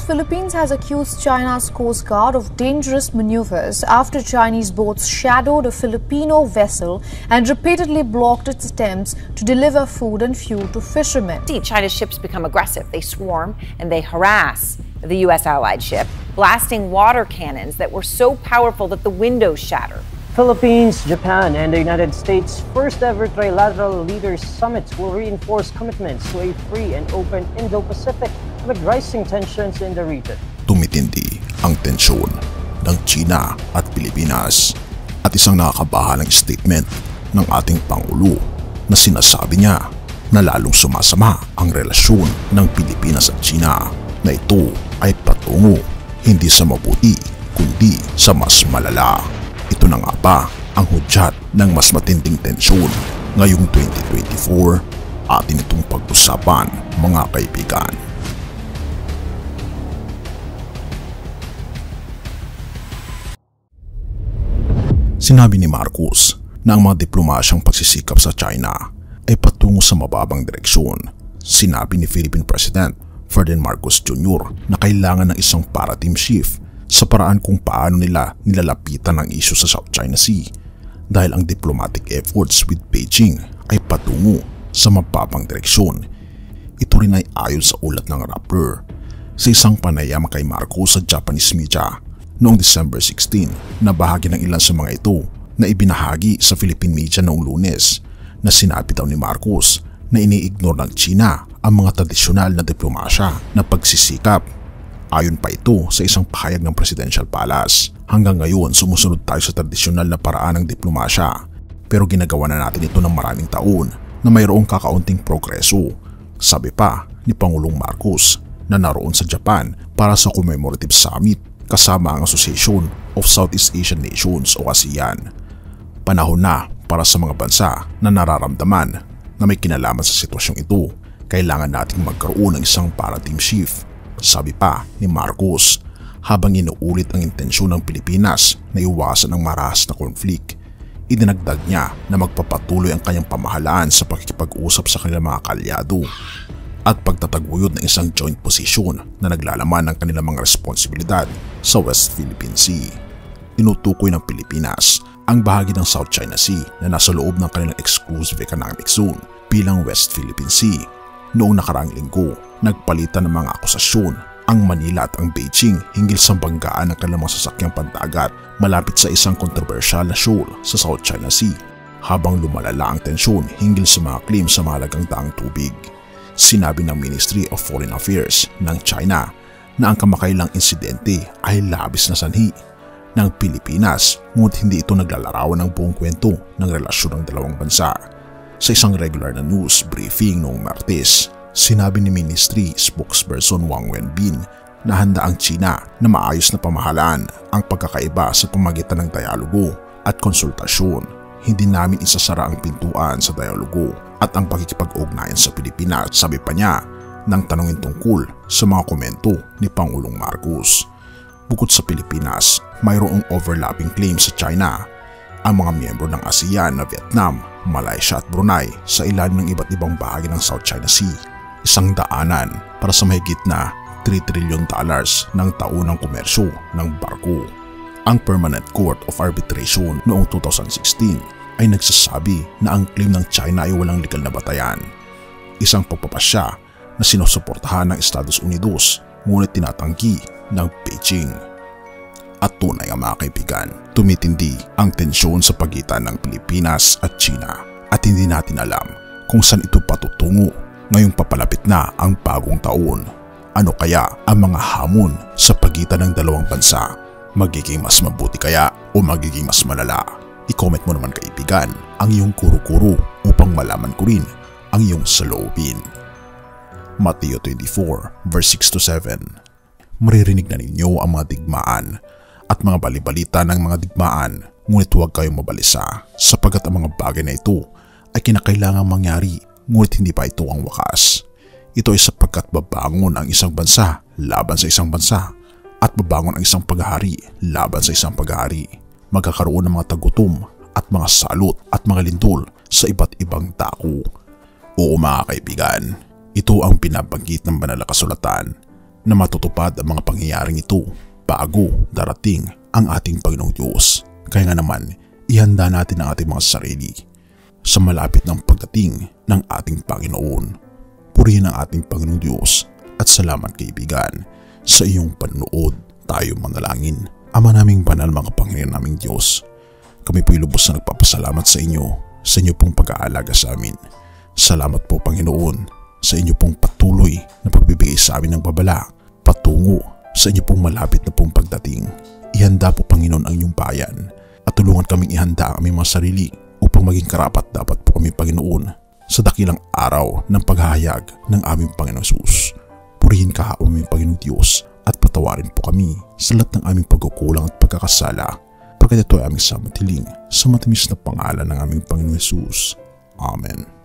Philippines has accused China's Coast Guard of dangerous maneuvers after Chinese boats shadowed a Filipino vessel and repeatedly blocked its attempts to deliver food and fuel to fishermen. China's ships become aggressive. They swarm and they harass the U.S. allied ship, blasting water cannons that were so powerful that the windows shattered. Philippines, Japan, and the United States' first-ever trilateral leaders summits will reinforce commitments to a free and open Indo-Pacific amid rising tensions in the region. Tumitindi ang tensyon ng China at Pilipinas at isang nakakabahalang statement ng ating Pangulo na sinasabi niya na lalong sumasama ang relasyon ng Pilipinas at China na ito ay patungo hindi sa mabuti kundi sa mas malala. Ito na nga ba ang hudyat ng mas matinding tensyon ngayong 2024? Atin itong pag-usapan mga kaibigan. Sinabi ni Marcos na ang mga diplomasyang pagsisikap sa China ay patungo sa mababang direksyon. Sinabi ni Philippine President Ferdinand Marcos Jr. na kailangan ng isang paradigm shift sa paraan kung paano nila nilalapitan ang isyu sa South China Sea dahil ang diplomatic efforts with Beijing ay patungo sa mababang direksyon. Ito rin ay ayon sa ulat ng Rappler sa isang panayam kay Marcos sa Japanese media noong December 16 na bahagi ng ilan sa mga ito na ibinahagi sa Philippine media noong Lunes na sinabi daw ni Marcos na ini-ignore ng China ang mga tradisyonal na diplomasya na pagsisikap. Ayon pa ito sa isang pahayag ng Presidential Palace. Hanggang ngayon sumusunod tayo sa tradisyonal na paraan ng diplomasya pero ginagawa na natin ito ng maraming taon na mayroong kakaunting progreso. Sabi pa ni Pangulong Marcos na naroon sa Japan para sa commemorative summit kasama ang Association of Southeast Asian Nations o ASEAN. Panahon na para sa mga bansa na nararamdaman na may kinalaman sa sitwasyong ito. Kailangan nating magkaroon ng isang paradigm shift. Sabi pa ni Marcos habang inuulit ang intensyon ng Pilipinas na iwasan ang marahas na konflik. Idinagdag niya na magpapatuloy ang kanyang pamahalaan sa pakikipag-usap sa kanilang mga kalyado at pagtataguyod ng isang joint position na naglalaman ng kanilang mga responsibilidad sa West Philippine Sea. Tinutukoy ng Pilipinas ang bahagi ng South China Sea na nasa loob ng kanilang exclusive economic zone bilang West Philippine Sea. Noong nakaraang linggo, nagpalitan ng mga akusasyon ang Manila at ang Beijing hinggil sa banggaan ng kanilang mga sasakyang pandagat malapit sa isang kontrobersyal na shoal sa South China Sea habang lumalala ang tensyon hinggil sa mga claim sa mahalagang daang tubig. Sinabi ng Ministry of Foreign Affairs ng China na ang kamakailang insidente ay labis na sanhi ng Pilipinas ngunit hindi ito naglalarawan ng buong kwento ng relasyon ng dalawang bansa. Sa isang regular na news briefing noong Martes, sinabi ni Ministry spokesperson Wang Wenbin na handa ang China na maayos na pamahalaan ang pagkakaiba sa pamagitan ng dialogo at konsultasyon. Hindi namin isasara ang pintuan sa dialogo at ang pakikipag-ugnayan sa Pilipinas, sabi pa niya nang tanungin tungkol sa mga komento ni Pangulong Marcos. Bukod sa Pilipinas, mayroong overlapping claims sa China ang mga miyembro ng ASEAN na Vietnam, Malaysia at Brunei sa ilalim ng iba't ibang bahagi ng South China Sea. Isang daanan para sa mahigit na $3 trillion ng taunang komersyo ng barko. Ang Permanent Court of Arbitration noong 2016 ay nagsasabi na ang claim ng China ay walang legal na batayan. Isang pagpapasya na sinusuportahan ng Estados Unidos ngunit tinatanggi ng Beijing. At tunay ang mga kaibigan, tumitindi ang tensyon sa pagitan ng Pilipinas at China at hindi natin alam kung saan ito patutungo ngayong papalapit na ang bagong taon. Ano kaya ang mga hamon sa pagitan ng dalawang bansa? Magiging mas mabuti kaya o magiging mas malala? I-comment mo naman kaibigan ang iyong kuro-kuro upang malaman ko rin ang iyong saloobin. Mateo 24 verse 6-7. Maririnig na ninyo ang mga digmaan at mga balibalita ng mga digmaan, ngunit huwag kayong mabalisa sapagkat ang mga bagay na ito ay kinakailangang mangyari ngunit hindi pa ito ang wakas. Ito ay sapagkat babangon ang isang bansa laban sa isang bansa at babangon ang isang paghahari laban sa isang paghahari. Magkakaroon ng mga tagutom at mga salot at mga lindol sa iba't ibang dako. Oo mga kaibigan, ito ang binabanggit ng banal na kasulatan na matutupad ang mga pangyayaring ito bago darating ang ating Panginoong Diyos. Kaya nga naman, ihanda natin ang ating mga sarili sa malapit ng pagdating ng ating Panginoon. Purihin ang ating Panginoong Diyos at salamat kaibigan sa iyong panonood. Tayo manalangin. Ama naming banal, mga Panginoon naming Diyos, kami po'y lubos na nagpapasalamat sa inyo pong pag-aalaga sa amin. Salamat po Panginoon sa inyo pong patuloy na pagbibigay sa amin ng babala patungo sa inyo pong malapit na pong pagdating. Ihanda po Panginoon ang inyong bayan at tulungan kaming ihanda ang aming mga sarili upang maging karapat dapat po kami Panginoon sa dakilang araw ng paghahayag ng aming Panginoong Hesus. Purihin ka o aming Panginoong Diyos at patawarin po kami sa lahat ng aming pagkukulang at pagkakasala, pagkat ito ay aming samatiling sa matamis na pangalan ng aming Panginoong Hesus. Amen.